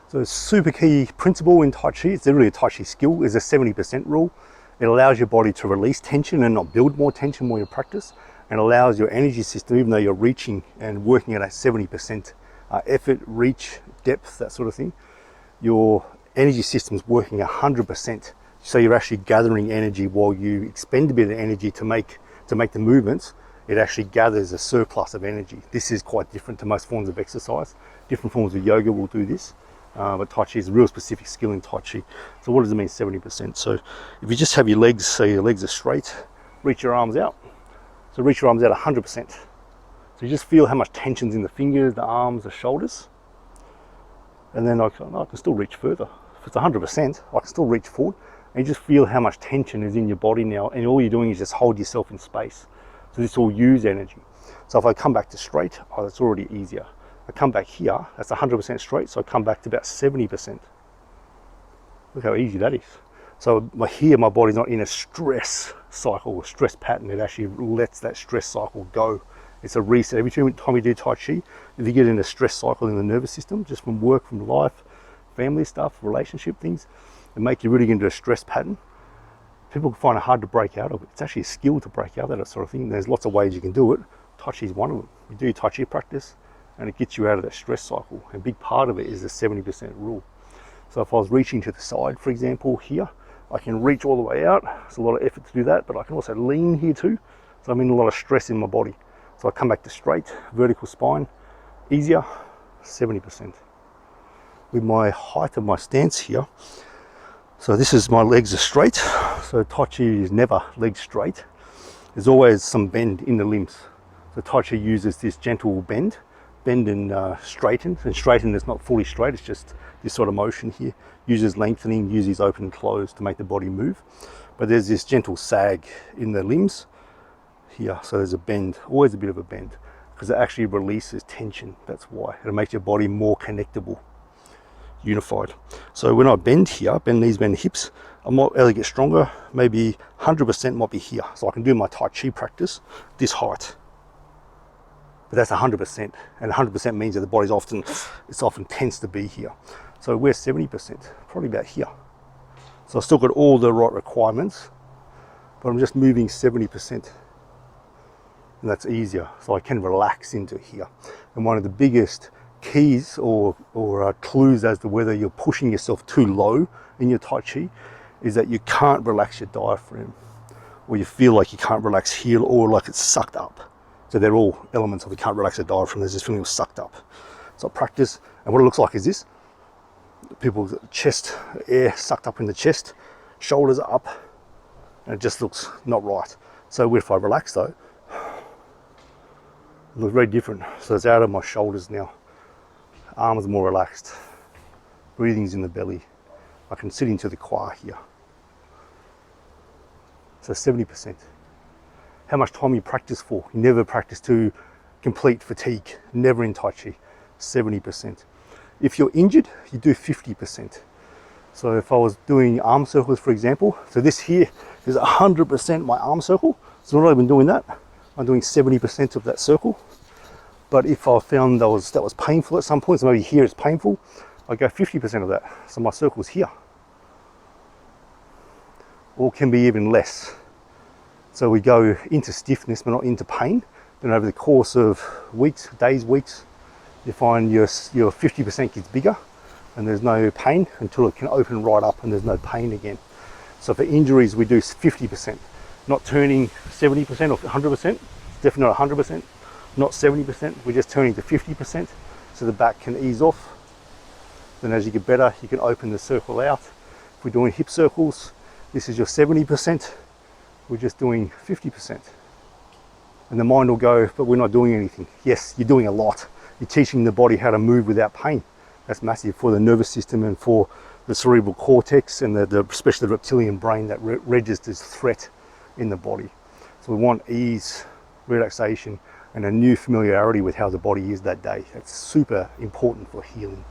So a super key principle in Tai Chi, it's literally a Tai Chi skill, is a 70% rule. It allows your body to release tension and not build more tension while you practice, and allows your energy system, even though you're reaching and working at a 70% effort, reach, depth, that sort of thing, your energy system's working 100%. So you're actually gathering energy while you expend a bit of energy to make the movements. It actually gathers a surplus of energy. This is quite different to most forms of exercise. Different forms of yoga will do this, but Tai Chi is a real specific skill in Tai Chi. So what does it mean 70%? So if you just have your legs, so your legs are straight, reach your arms out. So reach your arms out 100%. So you just feel how much tension's in the fingers, the arms, the shoulders. And then I can still reach further. If it's 100%, I can still reach forward. And you just feel how much tension is in your body now. And all you're doing is just hold yourself in space. So this will use energy. So if I come back to straight, that's already easier. I come back here, that's 100% straight, so I come back to about 70%. Look how easy that is. So here, my body's not in a stress cycle, a stress pattern. It actually lets that stress cycle go. It's a reset. Every time you do Tai Chi, if you get in a stress cycle in the nervous system, just from work, from life, family stuff, relationship things, and make you really get into a stress pattern, people find it hard to break out of it. It's actually a skill to break out of that sort of thing. There's lots of ways you can do it. Tai Chi is one of them. You do Tai Chi practice and it gets you out of that stress cycle. And a big part of it is the 70% rule. So if I was reaching to the side, for example, here, I can reach all the way out. It's a lot of effort to do that, but I can also lean here too. So I'm in a lot of stress in my body. So I come back to straight, vertical spine, easier, 70%. With my height of my stance here, so this is my legs are straight. So Tai Chi is never legs straight. There's always some bend in the limbs. So Tai Chi uses this gentle bend and straighten. And straighten is not fully straight, it's just this sort of motion here. Uses lengthening, uses open and close to make the body move. But there's this gentle sag in the limbs here. So there's a bend, always a bit of a bend, because it actually releases tension. That's why. It makes your body more connectable, unified. So when I bend here, bend knees, bend hips, I might able to get stronger. Maybe 100% might be here. So I can do my Tai Chi practice this height. But that's 100%. And 100% means that the body's often tends to be here. So we're 70%, probably about here. So I've still got all the right requirements, but I'm just moving 70%. And that's easier. So I can relax into here. And one of the biggest keys or clues as to whether you're pushing yourself too low in your Tai Chi is that you can't relax your diaphragm, or you feel like you can't relax here, or like it's sucked up. So they're all elements of you can't relax the diaphragm. There's this feeling of sucked up. So I practice, and what it looks like is this. People's chest, air sucked up in the chest, shoulders are up, and it just looks not right. So if I relax though, it looks very different. So it's out of my shoulders now. Arms are more relaxed. Breathing's in the belly. I can sit into the qua here. So 70%. How much time you practice for? You never practice to complete fatigue. Never in Tai Chi. 70%. If you're injured, you do 50%. So if I was doing arm circles, for example, so this here is 100% my arm circle. So I'm not even doing that. I'm doing 70% of that circle. But if I found that was painful at some point, so maybe here it's painful, I go 50% of that. So my circle's here. Or can be even less. So we go into stiffness, but not into pain. Then over the course of weeks, days, weeks, you find your 50% gets bigger and there's no pain until it can open right up and there's no pain again. So for injuries, we do 50%, not turning 70% or 100%, definitely not 100%. Not 70%, we're just turning to 50% so the back can ease off. Then as you get better, you can open the circle out. If we're doing hip circles, this is your 70%, we're just doing 50%. And the mind will go, but we're not doing anything. Yes, you're doing a lot. You're teaching the body how to move without pain. That's massive for the nervous system and for the cerebral cortex and especially the reptilian brain that registers threat in the body. So we want ease, relaxation, and a new familiarity with how the body is that day. That's super important for healing.